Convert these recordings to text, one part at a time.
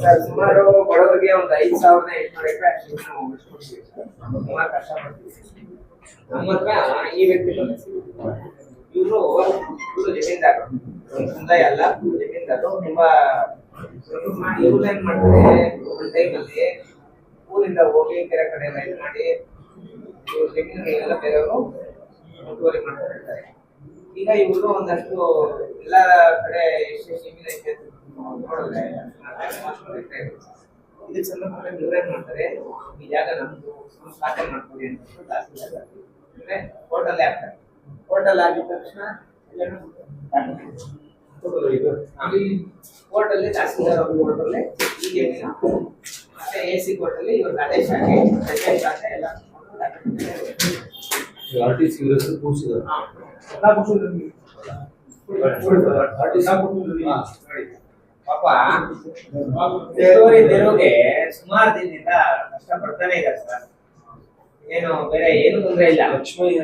Sir ಸುಮಾರು ಬಡವರಿಗೆ ಒಂದು 5,800 ಎಕರೆ ಅಷ್ಟು ನಾವು ಉಳಿಸ್ಕೊಡ್ತೀವಿ ಸರ್. ಸುಮಾರು ಕಷ್ಟಪಡ್ತೀವಿ. ನಮ್ಮ ಹತ್ರ ಈ ವ್ಯಕ್ತಿ ಇವರು ಜಮೀನ್ದಾರರು, ಸಮುದಾಯ ಅಲ್ಲ, ಜಮೀನ್ದಾರರು. ತುಂಬಾ ಇವ್ರು ಏನ್ ಮಾಡ್ತಾರೆ, ಒಂದು ಟೈಮಲ್ಲಿ ಊರಿಂದ ಹೋಗಿ ಕೆರೆ ಕಡೆ ಎಲ್ಲ ಇದು ಮಾಡಿ ಇವ್ರ ಜಮೀನುಗಳಿಗೆಲ್ಲ ಬೇರೆಯವರು ಒತ್ತುವರಿ ಮಾಡ್ಕೊಂಡಿರ್ತಾರೆ. ಈಗ ಇವರು ಒಂದಷ್ಟು ಎಲ್ಲ ಕಡೆ ಎಷ್ಟು ಜಮೀನು ಐತೆ ನೋಡಿದ್ರೆ ಇದಕ್ಕೆ ಸಂಬಂಧಪಟ್ಟ ಇವ್ರೇನ್ ಮಾಡ್ತಾರೆ, ಈ ಜಾಗ ನಮ್ದು ಖಾತೆ ಮಾಡ್ಕೊಳ್ಳಿ ಅಂತ ಅಂದ್ರೆ ಕೋರ್ಟಲ್ಲೇ ಆಗ್ತಾರೆ. ಕೋರ್ಟಲ್ಲಿ ಆಗಿದ ತಕ್ಷಣ ಕೋರ್ಟಲ್ಲಿ ತಹಸೀಲ್ದಾರ್ ಅವ್ರ ಕೋರ್ಟಲ್ಲಿ ಈ ಜಮೀನು ಮತ್ತೆ AC ಕೋರ್ಟಲ್ಲಿ ಇವ್ರಿಗೆ ಆದೇಶ ಆಗಿ ಖಾತೆ ಎಲ್ಲ RTC ಕೂರಿಸಿದ್ರು. ಪಾಪ ದೇವರಿಗೆ ಸುಮಾರು ದಿನದಿಂದ ಕಷ್ಟ ಪಡ್ತಾನೆ ಇದ್ದಾರೆ ಸರ್. ಏನು ಬೇರೆ ಏನು ತೊಂದರೆ ಇಲ್ಲ. ಲಕ್ಷ್ಮಯ್ಯ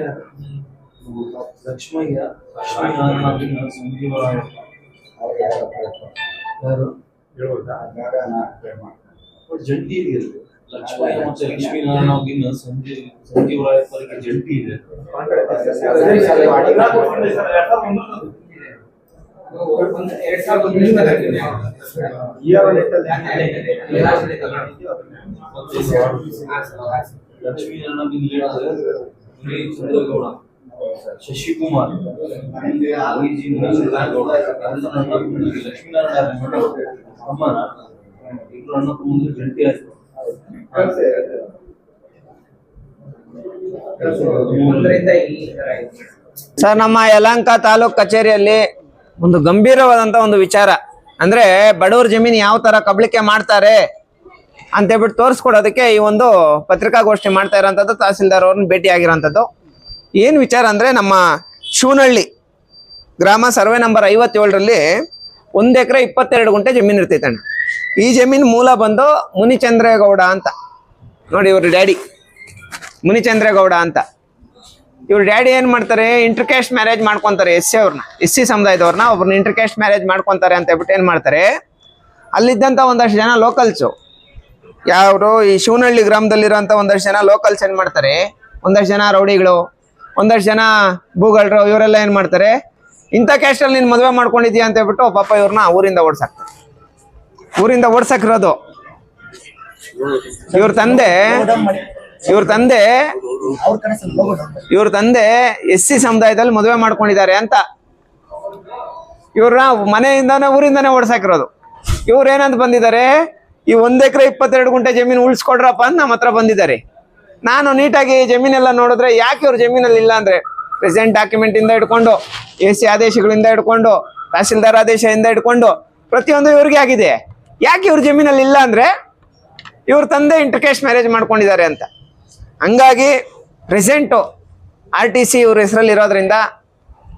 ಜಂಟಿ ಇದೆ. ಲಕ್ಷ್ಮಯ್ಯ ಮತ್ತೆ ಲಕ್ಷ್ಮೀನಾರಾಯಣ ಸಂಜೀವರಾಯ ಪರಕ್ಕೆ ಜಂಟಿ ಇದೆ. ಚಂದ್ರಗೌಡ, ಶಶಿಕುಮಾರ್, ಲಕ್ಷ್ಮೀನಾರಾಯಣ ಅಮ್ಮನ ಇಬ್ಬರು ಅಣ್ಣ ತಮ್ಮ ಜಂಟಿ ಆಯ್ತು. ಸರ್, ನಮ್ಮ ಯಲಹಂಕ ತಾಲೂಕ್ ಕಚೇರಿಯಲ್ಲಿ ಒಂದು ಗಂಭೀರವಾದಂತ ಒಂದು ವಿಚಾರ ಅಂದ್ರೆ ಬಡವರ ಜಮೀನು ಯಾವ ತರ ಕಬಳಿಕೆ ಮಾಡ್ತಾರೆ ಅಂತ ಹೇಳ್ಬಿಟ್ಟು ತೋರಿಸ್ಕೊಡೋದಕ್ಕೆ ಈ ಒಂದು ಪತ್ರಿಕಾಗೋಷ್ಠಿ ಮಾಡ್ತಾ ಇರೋಂಥದ್ದು ತಹಸೀಲ್ದಾರ್ ಅವ್ರನ್ನ ಭೇಟಿ ಆಗಿರೋಂಥದ್ದು. ಏನ್ ವಿಚಾರ ಅಂದ್ರೆ ನಮ್ಮ ಶಿವನಹಳ್ಳಿ ಗ್ರಾಮ ಸರ್ವೆ ನಂಬರ್ 57ರಲ್ಲಿ 1 ಎಕರೆ 22 ಗುಂಟೆ ಜಮೀನು ಇರ್ತೈತೆ ಅಣ್ಣ. ಈ ಜಮೀನು ಮೂಲ ಬಂದು ಮುನಿಚಂದ್ರೇಗೌಡ ಅಂತ ನೋಡಿ, ಇವ್ರ ಡ್ಯಾಡಿ ಮುನಿಚಂದ್ರೇಗೌಡ ಅಂತ. ಇವ್ರ ಡ್ಯಾಡಿ ಏನ್ ಮಾಡ್ತಾರೆ, ಇಂಟರ್ಕ್ಯಾಸ್ಟ್ ಮ್ಯಾರೇಜ್ ಮಾಡ್ಕೊಂತಾರೆ. SC ಸಮುದಾಯದವ್ರನ್ನ ಒಬ್ರನ್ನ ಇಂಟರ್ಕ್ಯಾಸ್ಟ್ ಮ್ಯಾರೇಜ್ ಮಾಡ್ಕೊಂತಾರೆ ಅಂತ ಹೇಳ್ಬಿಟ್ಟು ಏನ್ ಮಾಡ್ತಾರೆ, ಅಲ್ಲಿದ್ದಂತ ಒಂದಷ್ಟು ಜನ ಲೋಕಲ್ಸು, ಯಾವ್ರು ಈ ಶಿವನಹಳ್ಳಿ ಗ್ರಾಮದಲ್ಲಿರೋಂಥ ಒಂದಷ್ಟು ಜನ ಲೋಕಲ್ಸ್ ಏನ್ ಮಾಡ್ತಾರೆ, ಒಂದಷ್ಟು ಜನ ರೌಡಿಗಳು, ಒಂದಷ್ಟು ಜನ ಭೂಗಳ್ರು, ಇವರೆಲ್ಲ ಏನ್ ಮಾಡ್ತಾರೆ, ಇಂಥ ಕ್ಯಾಸ್ಟಲ್ಲಿ ನೀನ್ ಮದುವೆ ಮಾಡ್ಕೊಂಡಿದ್ಯಾ ಅಂತ ಹೇಳ್ಬಿಟ್ಟು ಪಾಪ ಇವ್ರನ್ನ ಊರಿಂದ ಓಡ್ಸಾಕಿರೋದು. ಇವ್ರ ತಂದೆ SC ಸಮುದಾಯದಲ್ಲಿ ಮದುವೆ ಮಾಡ್ಕೊಂಡಿದ್ದಾರೆ ಅಂತ ಇವ್ರನ್ನ ಮನೆಯಿಂದಾನೆ ಊರಿಂದಾನೆ ಓಡ್ಸಾಕಿರೋದು. ಇವ್ರ ಏನಂತ ಬಂದಿದ್ದಾರೆ, ಈ 1 ಎಕರೆ 22 ಗುಂಟೆ ಜಮೀನು ಉಳಿಸ್ಕೊಡ್ರಪ್ಪ ಅಂತ ನಮ್ಮ ಹತ್ರ ಬಂದಿದ್ದಾರೆ. ನಾನು ನೀಟಾಗಿ ಜಮೀನೆಲ್ಲ ನೋಡಿದ್ರೆ ಯಾಕೆ ಇವ್ರ ಜಮೀನಲ್ಲಿ ಇಲ್ಲ ಅಂದ್ರೆ, ಪ್ರೆಸೆಂಟ್ ಡಾಕ್ಯುಮೆಂಟ್ ಇಂದ ಹಿಡ್ಕೊಂಡು AC ಆದೇಶಗಳಿಂದ ಹಿಡ್ಕೊಂಡು ತಹಸೀಲ್ದಾರ್ ಆದೇಶದಿಂದ ಹಿಡ್ಕೊಂಡು ಪ್ರತಿಯೊಂದು ಇವ್ರಿಗೆ ಆಗಿದೆ. ಯಾಕೆ ಇವ್ರ ಜಮೀನಲ್ಲಿ ಇಲ್ಲ ಅಂದ್ರೆ ಇವ್ರ ತಂದೆ ಇಂಟರ್ಕ್ಯಾಸ್ಟ್ ಮ್ಯಾರೇಜ್ ಮಾಡ್ಕೊಂಡಿದ್ದಾರೆ ಅಂತ. ಹಂಗಾಗಿ ಪ್ರೆಸೆಂಟು RTC ಇವ್ರ ಹೆಸರಲ್ಲಿ ಇರೋದ್ರಿಂದ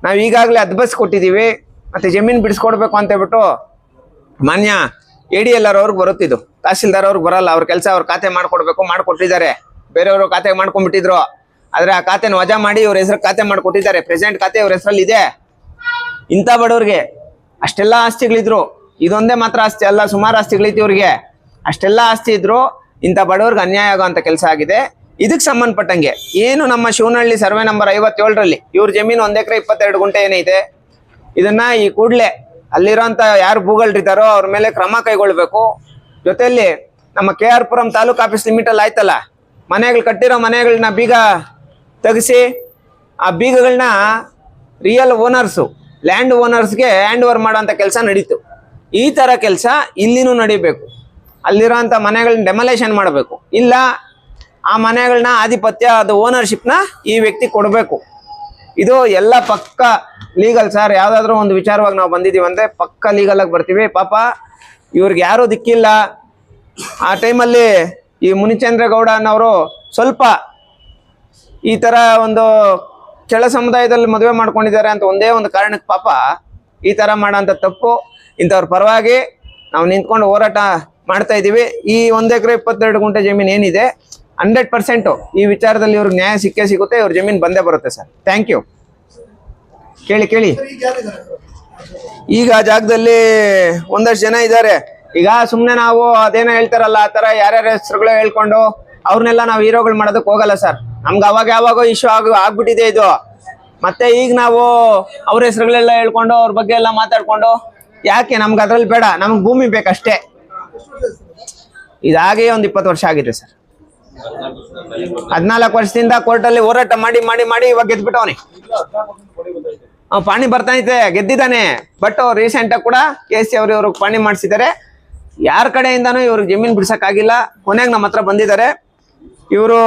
ನಾವು ಈಗಾಗಲೇ ಅದ್ಬಸ್ ಕೊಟ್ಟಿದ್ದೀವಿ. ಮತ್ತೆ ಜಮೀನು ಬಿಡಿಸ್ಕೊಡ್ಬೇಕು ಅಂತ ಹೇಳ್ಬಿಟ್ಟು ಮಾನ್ಯ ADLR ಅವ್ರಿಗೆ ಬರುತ್ತಿದ್ದು, ತಹಸೀಲ್ದಾರ್ ಅವ್ರಿಗೆ ಬರಲ್ಲ. ಅವ್ರ ಕೆಲಸ ಅವ್ರ ಖಾತೆ ಮಾಡ್ಕೊಡ್ಬೇಕು, ಮಾಡ್ಕೊಟ್ಟಿದ್ದಾರೆ. ಬೇರೆಯವರು ಖಾತೆ ಮಾಡ್ಕೊಂಡ್ಬಿಟ್ಟಿದ್ರು, ಆದ್ರೆ ಆ ಖಾತೆನ ವಜಾ ಮಾಡಿ ಇವ್ರ ಹೆಸರು ಖಾತೆ ಮಾಡ್ಕೊಟ್ಟಿದ್ದಾರೆ. ಪ್ರೆಸೆಂಟ್ ಖಾತೆ ಇವ್ರ ಹೆಸರಲ್ಲಿ ಇದೆ. ಇಂಥ ಬಡವ್ರಿಗೆ ಅಷ್ಟೆಲ್ಲ ಆಸ್ತಿಗಳಿದ್ರು, ಇದೊಂದೇ ಮಾತ್ರ ಆಸ್ತಿ ಅಲ್ಲ, ಸುಮಾರು ಆಸ್ತಿಗಳಿತ್ತು ಇವ್ರಿಗೆ. ಅಷ್ಟೆಲ್ಲ ಆಸ್ತಿ ಇದ್ರು ಇಂಥ ಬಡವ್ರಿಗೆ ಅನ್ಯಾಯ ಆಗೋಂಥ ಕೆಲಸ ಆಗಿದೆ. ಇದಕ್ಕೆ ಸಂಬಂಧಪಟ್ಟಂಗೆ ಏನು ನಮ್ಮ ಶಿವನಹಳ್ಳಿ ಸರ್ವೆ ನಂಬರ್ 57ರಲ್ಲಿ ಇವ್ರ ಜಮೀನು 1 ಎಕರೆ 22 ಗುಂಟೆ ಏನೈತೆ, ಇದನ್ನ ಈ ಕೂಡಲೇ ಅಲ್ಲಿರೋಂಥ ಯಾರು ಭೂಗಳ್ರಿದ್ದಾರೋ ಅವ್ರ ಮೇಲೆ ಕ್ರಮ ಕೈಗೊಳ್ಬೇಕು. ಜೊತೆಯಲ್ಲಿ ನಮ್ಮ KR ಪುರಂ ತಾಲೂಕ್ ಆಫೀಸ್ ಲಿಮಿಟಲ್ಲಿ ಆಯ್ತಲ್ಲ, ಮನೆಗಳು ಕಟ್ಟಿರೋ ಮನೆಗಳನ್ನ ಬೀಗ ತೆಗೆಸಿ ಆ ಬೀಗಗಳನ್ನ ರಿಯಲ್ ಓನರ್ಸು, ಲ್ಯಾಂಡ್ ಓನರ್ಸ್ಗೆ ಹ್ಯಾಂಡ್ ಓವರ್ ಮಾಡೋಂಥ ಕೆಲಸ ನಡೀತು. ಈ ಥರ ಕೆಲಸ ಇಲ್ಲಿನೂ ನಡಿಬೇಕು. ಅಲ್ಲಿರೋಂಥ ಮನೆಗಳನ್ನ ಡೆಮೊಲೇಷನ್ ಮಾಡಬೇಕು, ಇಲ್ಲ ಆ ಮನೆಗಳನ್ನ ಆಧಿಪತ್ಯ, ಅದು ಓನರ್ಶಿಪ್ನ ಈ ವ್ಯಕ್ತಿ ಕೊಡಬೇಕು. ಇದು ಎಲ್ಲ ಪಕ್ಕ ಲೀಗಲ್ ಸರ್. ಯಾವುದಾದ್ರೂ ಒಂದು ವಿಚಾರವಾಗಿ ನಾವು ಬಂದಿದ್ದೀವಿ ಅಂದರೆ ಪಕ್ಕ ಲೀಗಲಾಗಿ ಬರ್ತೀವಿ. ಪಾಪ ಇವ್ರಿಗೆ ಯಾರೂ ದಿಕ್ಕಿಲ್ಲ. ಆ ಟೈಮಲ್ಲಿ ಈ ಮುನಿಚಂದ್ರೇಗೌಡ ಅನ್ನೋರು ಸ್ವಲ್ಪ ಈ ಥರ ಒಂದು ಕೆಳ ಸಮುದಾಯದಲ್ಲಿ ಮದುವೆ ಮಾಡ್ಕೊಂಡಿದ್ದಾರೆ ಅಂತ ಒಂದೇ ಒಂದು ಕಾರಣಕ್ಕೆ ಪಾಪ ಈ ಥರ ಮಾಡೋಂಥ ತಪ್ಪು. ಇಂಥವ್ರ ಪರವಾಗಿ ನಾವು ನಿಂತ್ಕೊಂಡು ಹೋರಾಟ ಮಾಡ್ತಾ ಇದ್ದೀವಿ. ಈ 1 ಎಕರೆ 22 ಗುಂಟೆ ಜಮೀನು ಏನಿದೆ 100% ಈ ವಿಚಾರದಲ್ಲಿ ಇವ್ರಿಗೆ ನ್ಯಾಯ ಸಿಕ್ಕೇ ಸಿಗುತ್ತೆ. ಇವ್ರ ಜಮೀನು ಬಂದೇ ಬರುತ್ತೆ ಸರ್. Thank you. ಕೇಳಿ. ಈಗ ಜಾಗದಲ್ಲಿ ಒಂದಷ್ಟು ಜನ ಇದ್ದಾರೆ. ಈಗ ಸುಮ್ನೆ ನಾವು ಅದೇನೋ ಹೇಳ್ತಾರಲ್ಲ ಆ ತರ ಯಾರ್ಯಾರ ಹೆಸರುಗಳು ಹೇಳ್ಕೊಂಡು ಅವ್ರನ್ನೆಲ್ಲ ನಾವು ಹೀರೋಗಳು ಮಾಡೋದಕ್ಕೆ ಹೋಗಲ್ಲ ಸರ್. ನಮ್ಗೆ ಅವಾಗ ಯಾವಾಗೋ ಇಶ್ಯೂ ಆಗ್ಬಿಟ್ಟಿದೆ ಇದು. ಮತ್ತೆ ಈಗ ನಾವು ಅವ್ರ ಹೆಸರುಗಳೆಲ್ಲ ಹೇಳ್ಕೊಂಡು ಅವ್ರ ಬಗ್ಗೆ ಎಲ್ಲ ಮಾತಾಡ್ಕೊಂಡು ಯಾಕೆ? ನಮ್ಗೆ ಅದ್ರಲ್ಲಿ ಬೇಡ, ನಮ್ಗೆ ಭೂಮಿ ಬೇಕಷ್ಟೇ. ಇದಾಗೆ ಒಂದು 20 ವರ್ಷ ಆಗಿದೆ ಸರ್. 14 ವರ್ಷದಿಂದ ಕೋರ್ಟಲ್ಲಿ ಹೋರಾಟ ಮಾಡಿ ಮಾಡಿ ಮಾಡಿ ಇವಾಗ ಗೆದ್ಬಿಟ್ಟವನೆ. ಪಾಣಿ ಬರ್ತಾನೈತೆ, ಗೆದ್ದಿದ್ದಾನೆ. ಬಟ್ ರೀಸೆಂಟ್ ಆಗಿ ಕೂಡ KC ಅವರು ಇವ್ರಿಗೆ ಪಾಣಿ ಮಾಡಿಸಿದ್ದಾರೆ. ಯಾರ ಕಡೆಯಿಂದಾನು ಇವ್ರಿಗೆ ಜಮೀನ್ ಬಿಡ್ಸಕ್ಕಾಗಿಲ್ಲ. ಕೊನೆಗೆ ನಮ್ಮ ಹತ್ರ ಬಂದಿದ್ದಾರೆ ಇವರು.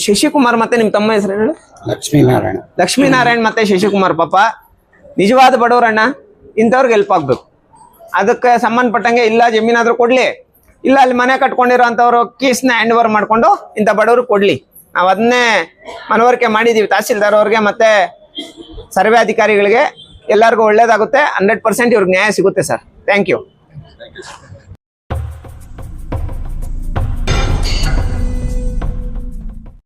ಶಶಿಕುಮಾರ್ ಮತ್ತೆ ನಿಮ್ ತಮ್ಮ ಹೆಸರು ಹೇಳಿ? ಲಕ್ಷ್ಮೀನಾರಾಯಣ್ ಮತ್ತೆ ಶಶಿಕುಮಾರ್. ಪಾಪ ನಿಜವಾದ ಬಡವರಣ್ಣ, ಇಂಥವ್ರಿಗೆ ಹೆಲ್ಪ್ ಆಗ್ಬೇಕು. ಅದಕ್ಕೆ ಸಂಬಂಧಪಟ್ಟಂಗೆ ಇಲ್ಲ ಜಮೀನಾದ್ರೂ ಕೊಡ್ಲಿ, ಇಲ್ಲ ಅಲ್ಲಿ ಮನೆ ಕಟ್ಕೊಂಡಿರೋ ಅಂಥವ್ರು ಕೇಸ್ನ ಹ್ಯಾಂಡ್ ಓವರ್ ಮಾಡ್ಕೊಂಡು ಇಂಥ ಬಡವರು ಕೊಡ್ಲಿ. ನಾವು ಅದನ್ನೇ ಮನವರಿಕೆ ಮಾಡಿದೀವಿ ತಹಸೀಲ್ದಾರ್ ಅವ್ರಿಗೆ ಮತ್ತೆ ಸರ್ವೆ ಅಧಿಕಾರಿಗಳಿಗೆ. ಎಲ್ಲರಿಗೂ ಒಳ್ಳೇದಾಗುತ್ತೆ. 100% ಇವ್ರಿಗೆ ನ್ಯಾಯ ಸಿಗುತ್ತೆ ಸರ್. Thank you.